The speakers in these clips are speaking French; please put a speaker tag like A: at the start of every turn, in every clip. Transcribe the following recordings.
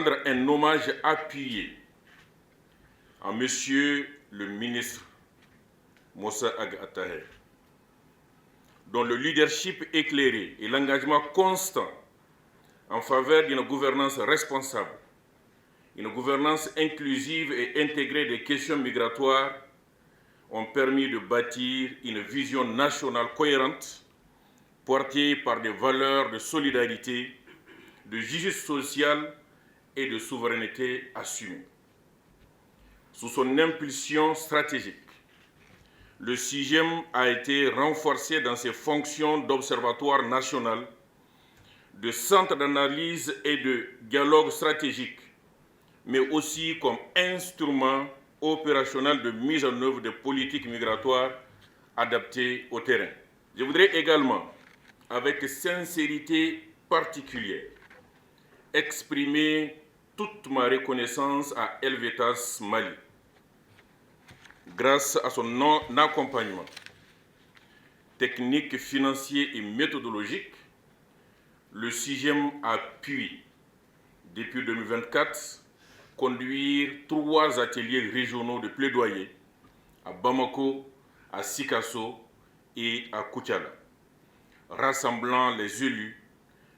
A: rendre un hommage appuyé à Monsieur le ministre Moussa Ag Attaher, dont le leadership éclairé et l'engagement constant en faveur d'une gouvernance responsable, une gouvernance inclusive et intégrée des questions migratoires ont permis de bâtir une vision nationale cohérente, portée par des valeurs de solidarité, de justice sociale et de souveraineté assumée. Sous son impulsion stratégique, le CIGEM a été renforcé dans ses fonctions d'observatoire national, de centre d'analyse et de dialogue stratégique, mais aussi comme instrument opérationnel de mise en œuvre de politiques migratoires adaptées au terrain. Je voudrais également, avec sincérité particulière, exprimer toute ma reconnaissance à Helvetas Mali. Grâce à son accompagnement technique, financier et méthodologique, le CIGEM a pu, depuis 2024, conduire 3 ateliers régionaux de plaidoyer à Bamako, à Sikasso et à Koutiala, rassemblant les élus,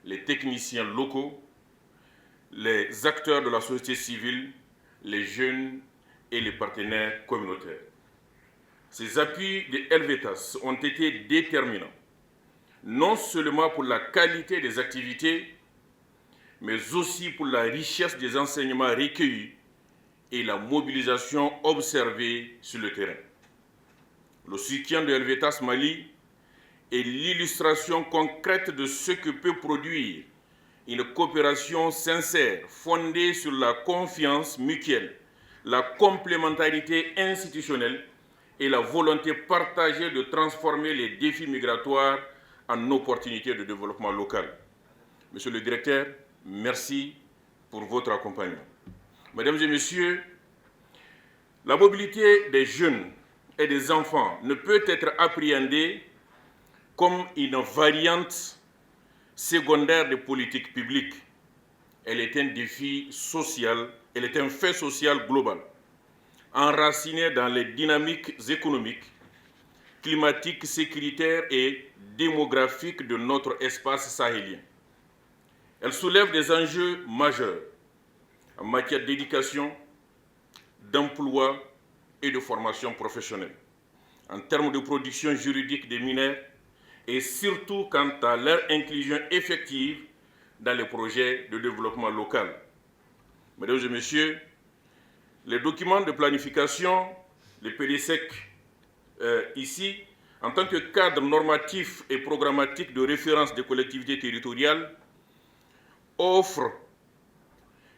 A: les techniciens locaux, les acteurs de la société civile, les jeunes et les partenaires communautaires. Ces appuis de Helvetas ont été déterminants, non seulement pour la qualité des activités, mais aussi pour la richesse des enseignements recueillis et la mobilisation observée sur le terrain. Le soutien de Helvetas Mali est l'illustration concrète de ce que peut produire une coopération sincère, fondée sur la confiance mutuelle, la complémentarité institutionnelle et la volonté partagée de transformer les défis migratoires en opportunités de développement local. Monsieur le directeur, merci pour votre accompagnement. Mesdames et messieurs, la mobilité des jeunes et des enfants ne peut être appréhendée comme une variante secondaire des politiques publiques. Elle est un défi social, elle est un fait social global, enraciné dans les dynamiques économiques, climatiques, sécuritaires et démographiques de notre espace sahélien. Elle soulève des enjeux majeurs en matière d'éducation, d'emploi et de formation professionnelle, en termes de production juridique des mineurs et surtout quant à leur inclusion effective dans les projets de développement local. Mesdames et messieurs, les documents de planification, les PDSEC, ici, en tant que cadre normatif et programmatique de référence des collectivités territoriales, offrent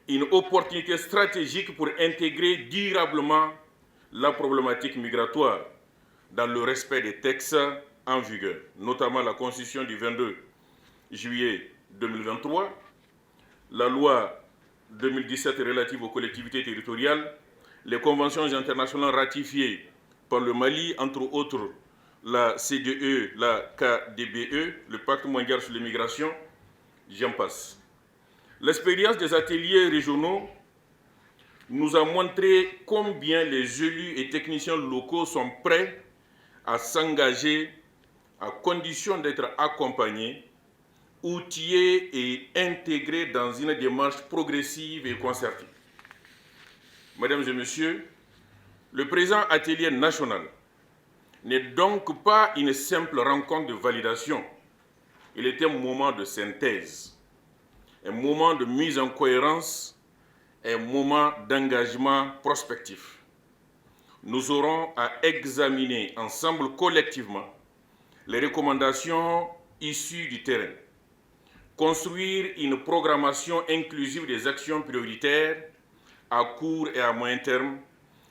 A: une opportunité stratégique pour intégrer durablement la problématique migratoire dans le respect des textes en vigueur, notamment la Constitution du 22 juillet 2023, la loi 2017 relative aux collectivités territoriales, les conventions internationales ratifiées par le Mali, entre autres la CDE, la KDBE, le Pacte mondial sur l'immigration, j'en passe. L'expérience des ateliers régionaux nous a montré combien les élus et techniciens locaux sont prêts à s'engager à condition d'être accompagnés, outillés et intégrés dans une démarche progressive et concertée. Mesdames et messieurs, le présent atelier national n'est donc pas une simple rencontre de validation. Il est un moment de synthèse, un moment de mise en cohérence, un moment d'engagement prospectif. Nous aurons à examiner ensemble collectivement les recommandations issues du terrain, construire une programmation inclusive des actions prioritaires à court et à moyen terme,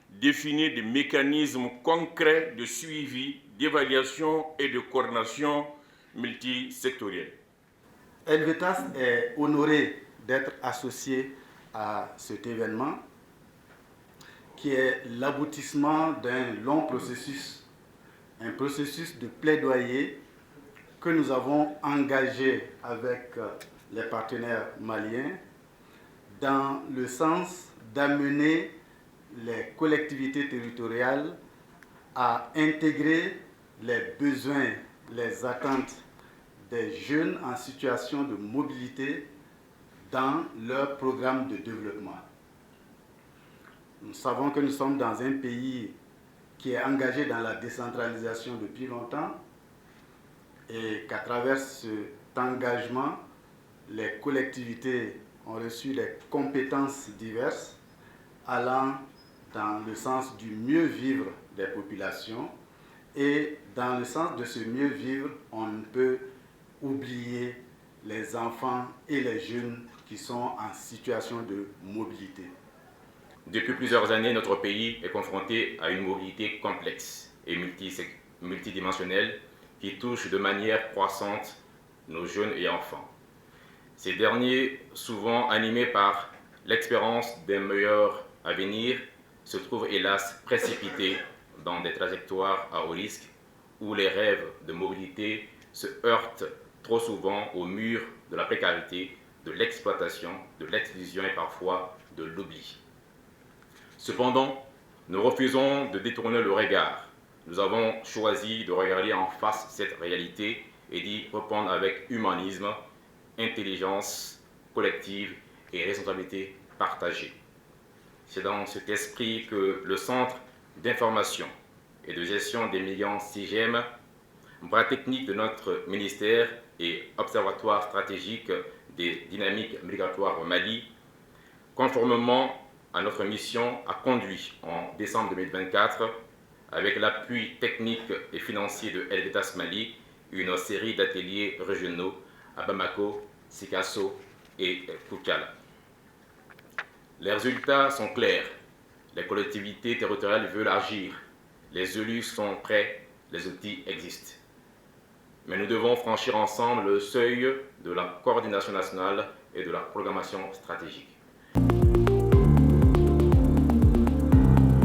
A: définir des mécanismes concrets de suivi, d'évaluation et de coordination multisectorielle.
B: Helvetas est honoré d'être associé à cet événement qui est l'aboutissement d'un long processus, un processus de plaidoyer que nous avons engagé avec les partenaires maliens dans le sens d'amener les collectivités territoriales à intégrer les besoins, les attentes des jeunes en situation de mobilité dans leur programme de développement. Nous savons que nous sommes dans un pays qui est engagé dans la décentralisation depuis longtemps et qu'à travers cet engagement, les collectivités ont reçu des compétences diverses allant dans le sens du mieux vivre des populations, et dans le sens de ce mieux vivre, on ne peut oublier les enfants et les jeunes qui sont en situation de mobilité.
C: Depuis plusieurs années, notre pays est confronté à une mobilité complexe et multidimensionnelle qui touche de manière croissante nos jeunes et enfants. Ces derniers, souvent animés par l'espérance d'un meilleur avenir, se trouvent hélas précipités dans des trajectoires à haut risque où les rêves de mobilité se heurtent trop souvent au mur de la précarité, de l'exploitation, de l'exclusion et parfois de l'oubli. Cependant, nous refusons de détourner le regard. Nous avons choisi de regarder en face cette réalité et d'y répondre avec humanisme, intelligence collective et responsabilité partagée. C'est dans cet esprit que le Centre d'information et de gestion des migrants CIGEM, bras technique de notre ministère et observatoire stratégique des dynamiques migratoires au Mali, conformément à notre mission, a conduit en décembre 2024, avec l'appui technique et financier de Helvetas Mali, une série d'ateliers régionaux à Bamako, Sikasso et Koukala. Les résultats sont clairs. Les collectivités territoriales veulent agir. Les élus sont prêts. Les outils existent. Mais nous devons franchir ensemble le seuil de la coordination nationale et de la programmation stratégique.